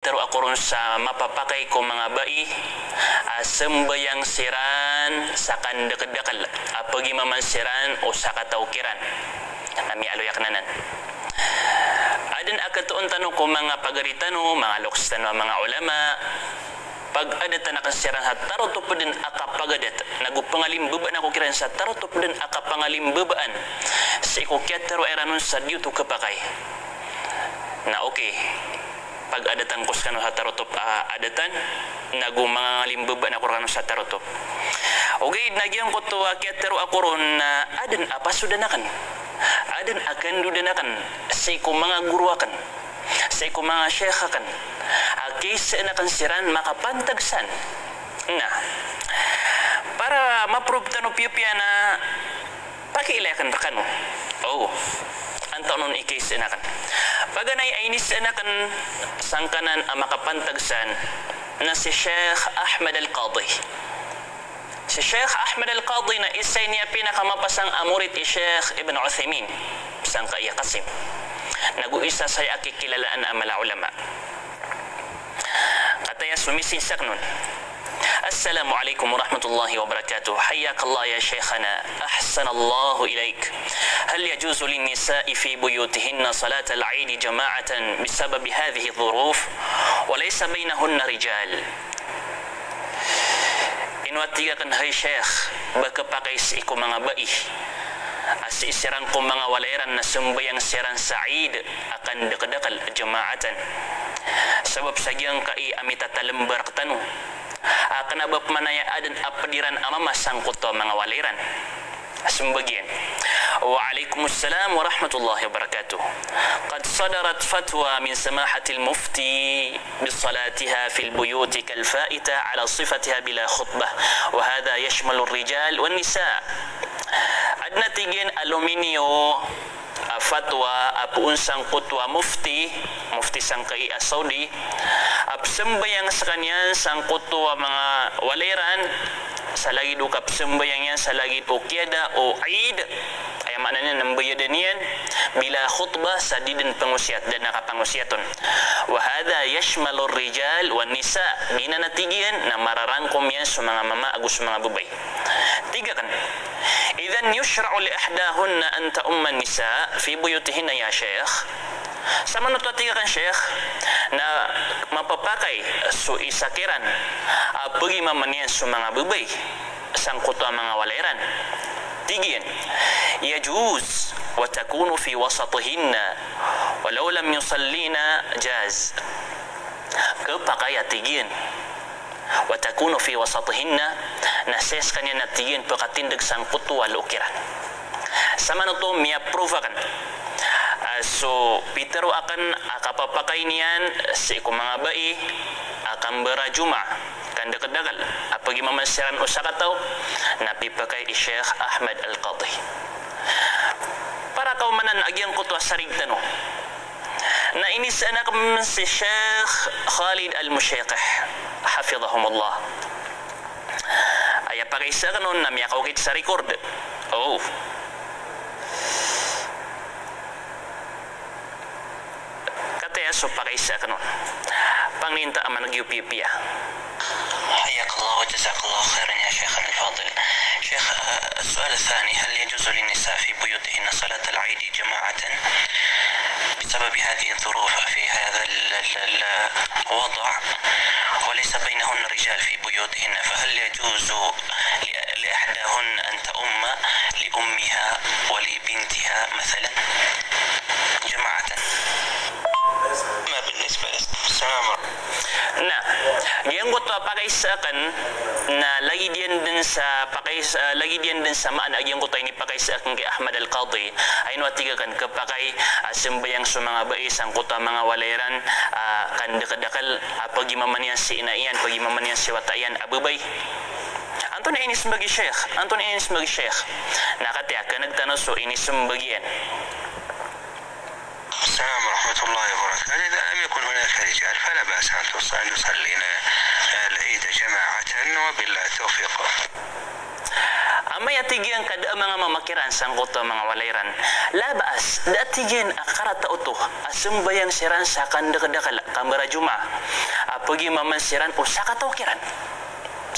Tero ako ron sa mapapakay ko mga bai sembayang siran sa kandakadakal apagi mamansiran o sa kataukiran nami aloyak nanan adan akatuon tanong ko mga pagaritano mga loksano mga ulama pag adat na kansiran sa taroto pa din akapagadat nagupangalimbaban ako kiran sa taroto pa din akapangalimbabaan sa ikukyatero eranon sa diuto kapakay na okay pag adatan ko sa tarotop adatan nagumangalimbaban ako rano sa tarotop okay nagyan ko to kyatero ako ron na adan apa sudanakan adan akan dudanakan sa ko mga guruakan sa ko mga syekhakan kaysa na kansiran makapantagsan na para ma-prove tano piya na pakiilakan rakano oh antaw nun i-case na kan paganay ay nisanakan sangkanan ang makapantagsan na si Sheikh Ahmad Al-Qadi si Sheikh Ahmad Al-Qadi na isay niya pinakamapasang amurit i Sheikh Ibn Uthaymin sangka iya Qasim nag-uisa say akikilalaan ang mala ulama kataya sumisinsak nun السلام عليكم ورحمة الله وبركاته حياك الله يا شيخنا أحسن الله إليك هل يجوز للنساء في بيوتهن صلاة العيد جماعة بسبب هذه الظروف وليس بينهن رجال إن واتيغاكن هاي شيخ baka pakais iku mga bai asisiran ko mga walairan na sumbayang siran sa'id akan dekadakal jamaatan sebab sagyang kai amita talembar ketanu akan abap manaya adan apadiran amama sangkut to mga walairan sumbagian Waalaikumsalam warahmatullahi wabarakatuh قد صدرت فتوى من سماحة المفتي بصلاتها في البيوت كالفائتة على صفتها بلا خطبة وهذا يشمل الرجال والنساء adna tigin aluminio fatwa apun sang kutwa mufti sang kai Saudi sembayang sa kanyan sang kutwa mga waliran sa lagi dukap sembayang yan sa lagi ukyada o Eid ay maknanya nambayadan yan bila khutbah sa didin pangusiat dan nakapangusiaton wa hadha yashmalu rijal wan nisa binanatigian na mararangkom yan sa mga mama agus mga babay tiga kan idan yushra'u li ahdahunna an ta'umma nisa fi buyutihinna ya syekh sama nutatiga kan syekh na mapapakai su isakiran bagi mamanian su mga babay sangkut mga walairan tigin yajuz wa takunu fi wasatihinna walau lam yusallina jaz kepakaya tigin wa takunu fi wasatihinna nases kanya natigin pakatindag sangkut wal ukiran sama nuto miya provakan so Peter akan akapapakai niyan si mga bai akan berajuma kan dekat-dekat apagi mamansiran usakataw napipakai Sheikh Ahmad Al-Qadi para kaumanan agyang kutwa sarigtano na ini sana si Sheikh Khalid Al-Mushayqih hafizahumullah ay pakai sa kanon na miyakaw kit sa record oh so pakai ساكنون بانغينتا أما نجيو بيا حياك الله وجزاك الله خيرا يا شيخنا الفاضل شيخ السؤال الثاني هل يجوز للنساء في بيوتهن صلاة العيد جماعة بسبب هذه الظروف في هذا الوضع وليس بينهن رجال في بيوتهن فهل يجوز لإحداهن أن تؤم لأمها ولبنتها مثلا جماعة ما بالنسبة للسلام nah yang gua pakai seakan na lagi dian dan sa pakai lagi dian dan samaan yang gua ini pakai seakan ke Ahmad Al-Qadi ay no tiga kan kepakai sembayang sa mga bai sang kota mga walairan kan dekadakal pagi mamanian si inaian pagi mamanian si watayan abubay Anton ini sebagai syekh nakatiakan nagtanaso ini sembagian السلام ورحمة الله وبركاته إذا لم يكن هناك رجال فلا بأس أن يصلين العيد جماعة وبالله التوفيق Sama ya tigian kada mga mamakiran sangkot mga walairan. Labas da tigian akarata utuh asumbayang siran sakan dekadakala kambara juma. Apagi mamansiran usaka taukiran.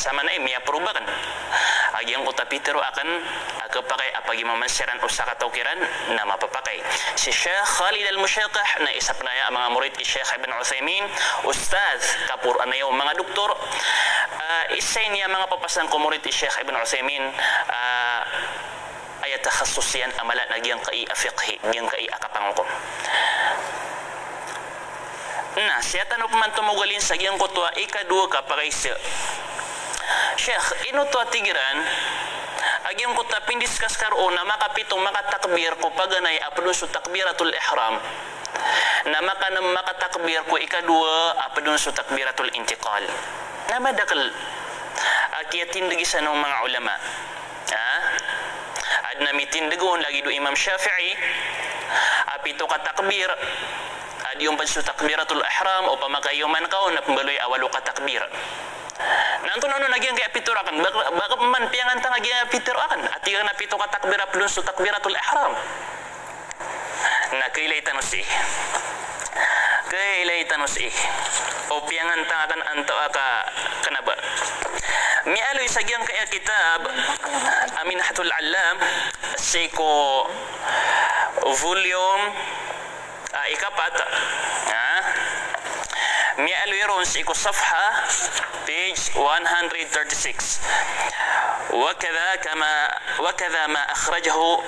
Sama na miya perubahan. Agyang kota pitero akan pakai apagi mamansiran usaka taukiran nama papakai. Si Syekh Khalid Al-Musyaqah na isap na ya mga murid ni Syekh Ibn Uthaymin, ustaz kapur anayaw mga doktor. Isay niya mga papasang ko murid ni Syekh Ibn Uthaymin ay takhasusiyan amalan agyang kai afiqhi, agyang kai akapangukom. Nah, siya tanong man tumugalin sa agyang kutwa ikadua ka pakaisa. Syekh, ino to atigiran agyang kutwa pindiskas karoon na makapitong makatakbir ko paganay apalun sa takbiratul ihram na makatakbir ko ikadua apalun sa takbiratul intiqal na madakal akiyatin lagi sa ng mga ulama ad na mitindagon lagi do Imam Shafi'i apito ka takbir ad yung pansu takbiratul ihram o pamakayuman kao na pambaloy awalo ka takbir nanto nono nagyang kaya piturakan baka man piyangan ta nagyang piturakan at yung napito ka takbir apalun sa takbiratul ihram na kailay tanus o piyangan ta akan anto aka kanaba mialoy sa gyang kaya kitab Aminahatul Allam siko volume ikapat mialoy ron siko safha page 136 وكذا ما أخرجه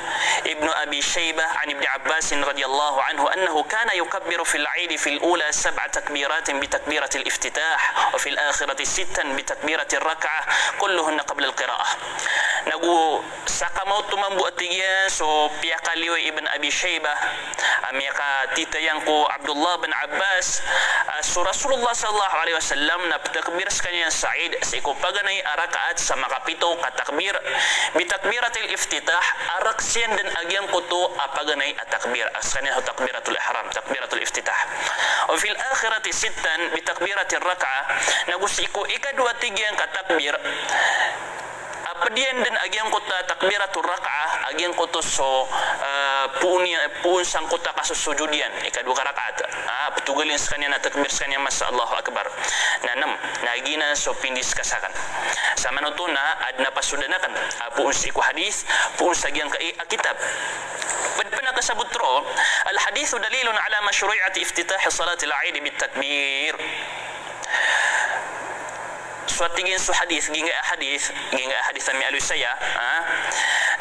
ابن أبي شيبة عن ابن عباس رضي الله عنه أنه كان يكبر في العيد في الأولى 7 تكبيرات بتكبيرة الافتتاح وفي الآخرة 6 بتكبيرة الركعة كلهن قبل القراءة نقول ساقموت من بؤتيا سو بيقاليو ابن أبي شيبة أميقا تيتيانكو عبد الله بن عباس سو رسول الله صلى الله عليه وسلم نبتكبير سكنيا سعيد سيكو بغني أركعات سما kapito katakbir bitakbiratil iftitah araksian dan agyang kuto apaganay atakbir askanya takbiratul ihram takbiratul iftitah wa fil akhirati 6 bitakbiratir rak'ah nagusiko ikadua tigyang katakbir apadian dan agyang kuta takbiratul rak'ah agyang kuto so puun sang kuta kasusujudian ikadua rakaat petugalin sekanya na takbir sekanya masa Allahu akbar nanam nagina so pindis kasakan sama nutuna adna pasudanakan puun siku hadis puun sagyang kai kitab pernah kasabut ro al hadithu dalilun ala masyru'ati iftitah salatil Eid bit takbir suatigin su hadis ginga hadis mi alu saya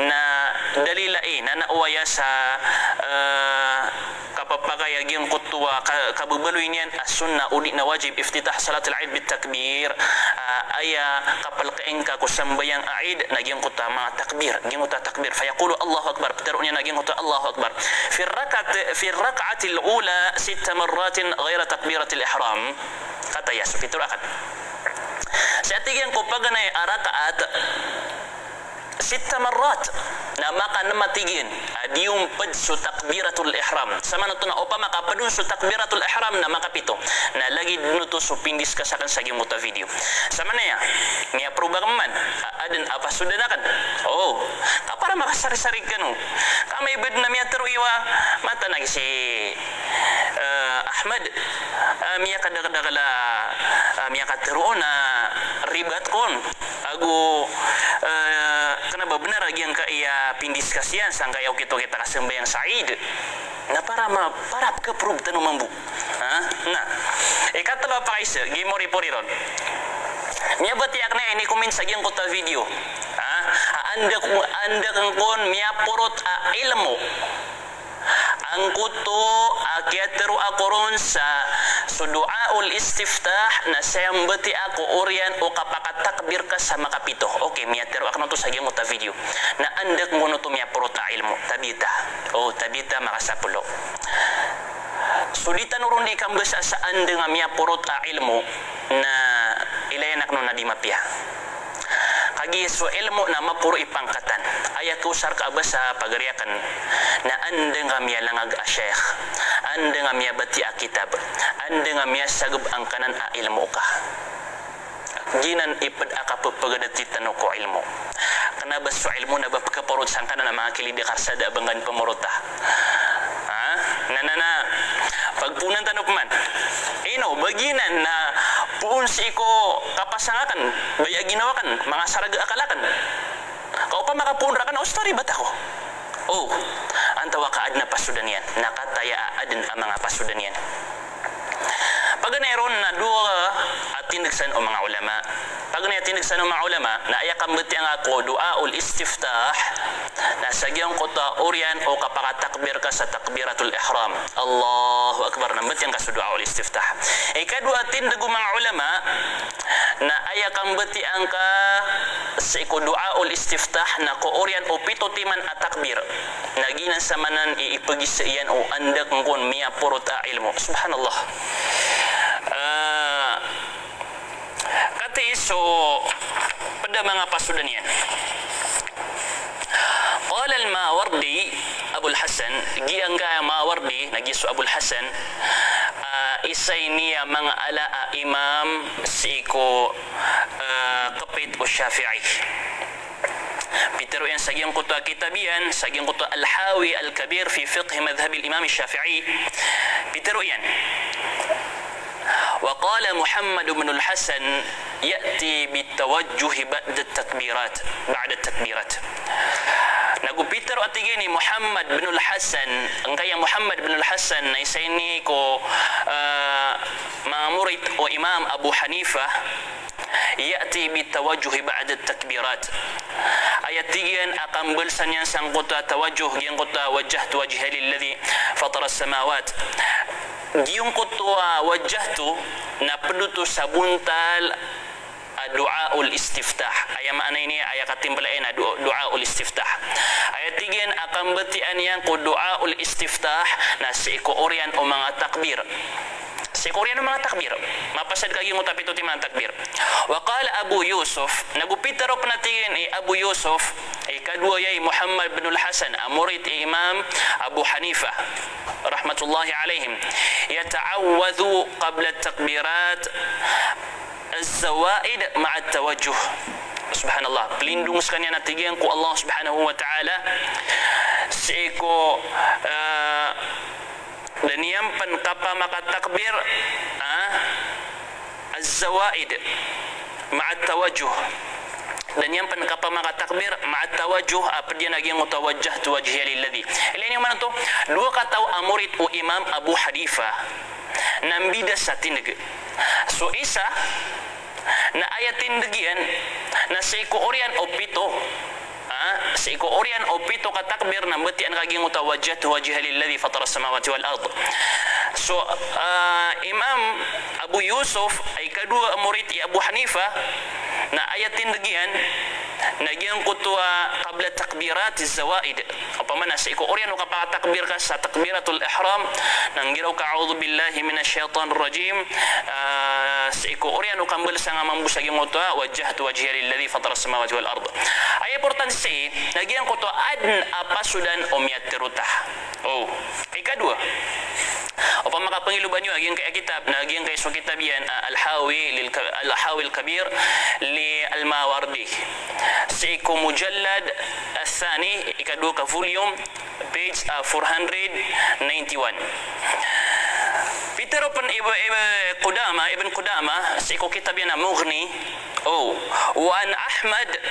na dalilain na uwaya sa kapapagay agyang kutwa kabubaluy niyan as-sunnah udi na wajib iftitah salatul Eid bit takbir aya kapal kaengka ko sambayang Eid nagyang kuta mga takbir gyang kuta takbir fayaqulu Allahu akbar patarunya nagyang kuta Allahu akbar fi rak'ati al-ula 6 marratin ghayra takbiratil ihram kata ya supiturakan sa tigyan ko paganay arakaat 6 marrat na maka namatigin adiyong pad su takbiratul ihram sama na to na opa makapadun su takbiratul ihram na makapito na lagi nuto su pindis kasakan sa gimuta video sama na ya niya prubang man adan apa sudanakan kapara makasari-sari kanu kamay bed na miya teruiwa mata nagi si Ahmad miya kadakadakala miya kateruona ribat kon agu kenapa benar lagi yang kaya pindis kasihan sangka yaw kita kasembayang Said na para keprub tanu mambu nah kata bapak Isa gimori poriron miya bati akna ini kumin sagyang kota video anda kangkon miya porot ilmu angkuto akiatero akoron sa suduaul istiftah na sayang bati ako orian o kapakatakbir ka sa makapito okay miatero akno to sa gyang uta video na andak ngono to miya porota ilmu tabita makasapulo suditan urun di kambes sa anda nga miya porota ilmu na ilayanak no na di mapya kagi so ilmu na mapuro ipangkatan aya kusar ka basa pagariakan na ande nga miya langag a syekh ande nga miya bati a kitab ande nga miya sagub ang kanan a ilmu ka ginan ipad akapagpadati tanoko ilmu. Kana baso ilmu na bapakaporot sangkana na mga kilidi karsada banggan pamorota. Ha? Nanana pagpunan tanop man. Baginan na puun si ko kapasangakan, baya ginawakan, mga saraga akalakan. Kau pa makapunra ka na, story ba't ako? Antawa kaad na pasudan yan. Nakataya adin ang mga pasudan yan. Pag nairon na dua at tinagsan o mga ulama. Pag tinagsan o mga ulama, na ayakam bati ang ako, duaul istiftah, na sagyang kota orian o kapakatakbir ka sa takbiratul ihram. Allahu Akbar, nambat yang kasu duaul istiftah. Ikadua tindagu mga ulama, na ayakam bati ang ka sa iku duaul istiftah, na ko orian o pito timan at takbir. Naginan sa manan iipagis sa iyan o andak ngon miya purot a ilmu. Subhanallah. So pada mga pasudan yan. Qala al-Mawardi Abul Hasan, giangga Mawardi nagiso Abul Hasan, isay niya mga alaa imam siko kapit o Syafi'i. Pitero yan sagyang kuta kitabian, sagyang kuta al-Hawi al-Kabir fi fiqh madhhab al-Imam Syafi'i. Pitero yan. وقال محمد بن الحسن يأتي بالتوجه بعد التكبيرات Nagu Peter atigeni Muhammad bin al-Hasan, engkaya Muhammad bin al-Hasan na isa ini ko mga murid o Imam Abu Hanifah, ya'ti bitawajjuh ba'da at-takbirat. Ayat tigian akan belsan yang sang kota tawajjuh yang kota wajjahtu wajhiya lilladhi fatara as-samawat. Giyong kota wajjahtu na pedutu sabuntal du'aul istiftah. Ayat makna ini ayat katimbalain du'aul istiftah. Ayat tigian akan betian yang ko du'aul istiftah na seiko orian o mga takbir. Sekorian mga takbir. Mapasad kagi mo tapito ti mga takbir. Wa qala Abu Yusuf, nagupitaro panatingin Abu Yusuf, kadua yay Muhammad bin al-Hasan, murid Imam Abu Hanifah rahmatullahi alaihim. Yata'awwadhu qabla at-takbirat az-zawaid ma'a at-tawajjuh. Subhanallah, pelindung sekalian natigyan ku Allah Subhanahu wa taala seiko dan yang penkapa maka takbir az-zawaid ma'at tawajjuh, dan yang penkapa maka takbir ma'at tawajjuh apa dia lagi yang mutawajjahtu wajhiya lilladhi. Ini yang mana tu dua kata murid Imam Abu Hanifah nambida satineg so isa na ayatin degian na seiko orian opito seiko orian opito ka takbir na betian kaging mutawajjahtu wajhiya lilladhi fatara as-samawati wal ard. So Imam Abu Yusuf ay kadua murid Abu Hanifah na ayatin degian nagyang kutua qabla takbirat az-zawaid. Apa mana seiko orian ka pa takbir ka sa takbiratul ihram nang giraw ka a'udzu billahi minasyaitonir rajim seiko orian ka mbel sanga mambusa gyang kutua wajjahtu wajhiya lilladhi fatara as-samawati wal ard. Ay importansi nagyang kutua adn apa sudan omiyat terutah. Ikadua apa maka pengiluban nyo aging kay kitab na aging kay so kitabian al-Hawi al-Kabir li al-Mawardi seiko mujallad al-thani ikadua ka volume page 491. Pitero pen Ibn Qudama seiko kitab yan Mughni. Wa an Ahmad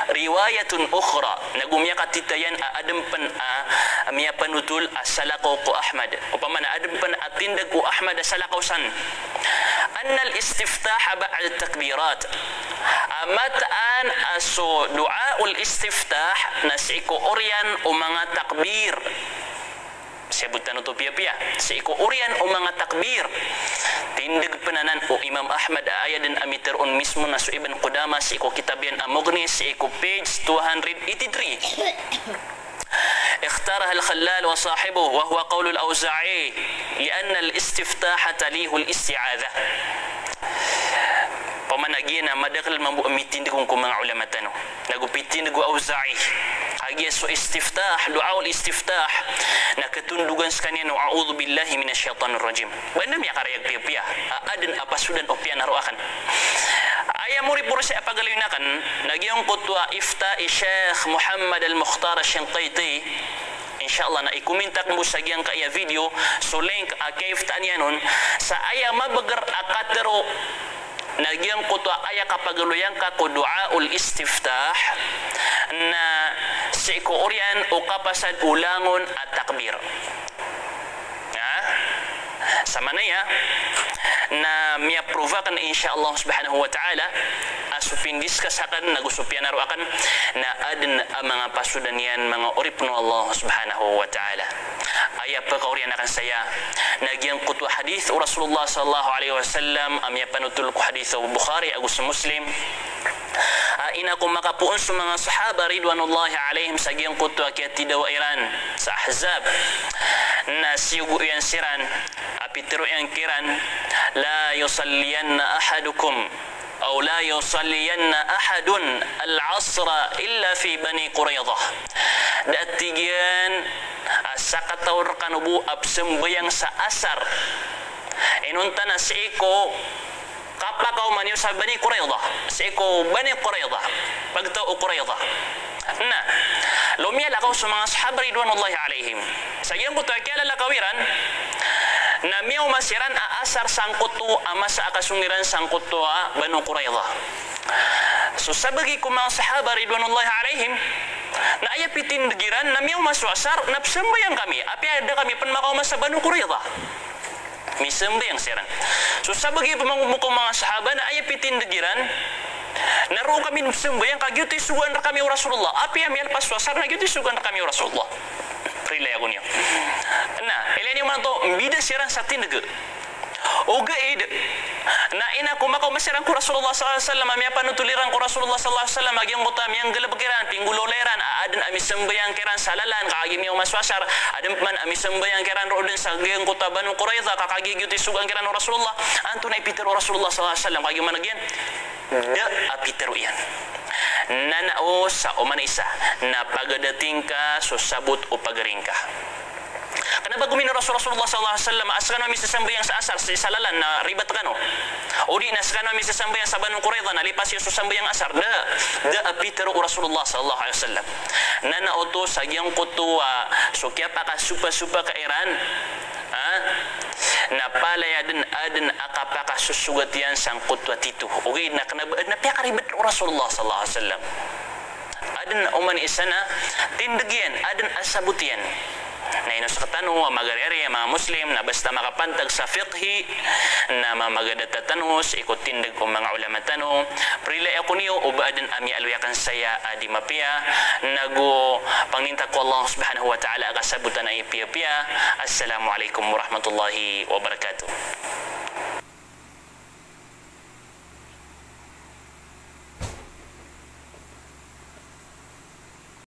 riwayatun ukhra nagumya katitayan adem pen miya panutul asalako ko Ahmad upamana adem pen atindag ko Ahmad asalako san anna al-istiftah ba'da takbirat amataan aso du'aul istiftah na seiko orian o mga takbir. Sebutan itu pia-pia seiko orian o mga takbir tindig penanan o Imam Ahmad ayat dan amiterun mismo na so Ibn Qudama seiko kitabian Mughni seiko page 283. اختارها الخلال وصاحبه وهو قول الأوزاعي لأن الاستفتاح تليه الاستعاذة. Pamanagina madakal mambu mitindig kung mga ulama tano nagupitindig ko Auza'i agi so istiftah du'aul istiftah nakatundugan sekalian a'udzu billahi minasyaitonir rajim. Bandam ya karya pia-pia adan apa sudan opian naruakan ayah muri pursi apa galinakan nagyong kutwa ifta Syekh Muhammad Al-Mukhtar Shinqiti insyaallah na ikumintak mo sa giyang kaya video so link ifta niyanon sa ayah mabagar akatero nagyang kutwa ayah kapagaluyan ka ko duaul istiftah na si ko orian o kapasad ulangon at takbir sa manaya na miaprovakan insyaallah subhanahu wa ta'ala asupin diskasakan nagusupyan naro akan na aden mga pasudanian mga oripno Allah subhanahu wa ta'ala ayat pakaurian akan saya nagyang kutwa hadis Rasulullah sallallahu alaihi wasallam amya panutul ku hadis Bukhari agus Muslim ina ko makapuon sa mga sahaba ridwanullahi alaihim sa giyang kutwa kaya tidawairan sa Ahzab na siyugo yan siran apitiro yang kiran la yusalliyanna ahadukum aw la yusalliyanna ahadun al-asra illa fi Bani Quraidah datigian sakataur kanubu absembayang sa asar inuntana siiko kapag kau manyo sa Bani Quraidah siiko Bani Quraidah pagtao Quraidah na lumiyala ko sa mga sahaba ridwanullahi alaihim sa iyang kutwa kaya lalakawiran na miyaw masiran aasar sangkutu ama sa akasungiran sangkutu Banu Quraidah so sabagi ko mga sahaba ridwanullahi alaihim na aya pitindigiran na miyaw maswasar napsambayang kami api ada kami panmakaw sa Banu Quraidah misambayang siran so sabagi pamangumukong mga sahaba na aya pitindigiran naroon kami napsambayang kagyuti sugan na kami Rasulullah api amyal paswasar na gyuti sugan na kami Rasulullah prilay ako niyo na ilan yung mga to bida siran sa tindag ugaid na ina kumakaw masirang ko Rasulullah sallallahu alaihi wasallam amya panutuliran ko Rasulullah sallallahu alaihi wasallam agyang butam yang galabagiran pingguloleran adan ami sembayang kiran salalan kaagim yung maswasar adan man ami sembayang kiran roden sa gyang kota Banu Quraidah kakagi gyuti sugang kiran Rasulullah antu na ipitero Rasulullah sallallahu alaihi wasallam kagim managyan da apitero yan nanao sa uman isa na pagadating ka so sabot o pagaring ka kana bago min Rasulullah sallallahu alaihi wasallam askan kami sa sambayang sa asar sa salalan na ribat kano o di naskan kami sa sambayang sa Banu Quraidah na lipas yung sambayang asar da apitero Rasulullah sallallahu alaihi wasallam nanao to sa gyang kutuwa so kya pa ka supa ka iran na palayadan adan akapaka susugat yan sang kutwa titu okay na piyakaribet Rasulullah sallallahu alaihi wasallam adan uman isana tindagyan adan asabutian na ino sa katano magarere mga Muslim na basta makapantag sa fiqhi na mamagadatat tanus ikot tindag o mga ulama tanong prilay ako niyo o baadan ami aluyakan saya adi mapia nago pangninta ko Allah subhanahu wa ta'ala akasabutan ay piya-piya. Assalamualaikum warahmatullahi wabarakatuh.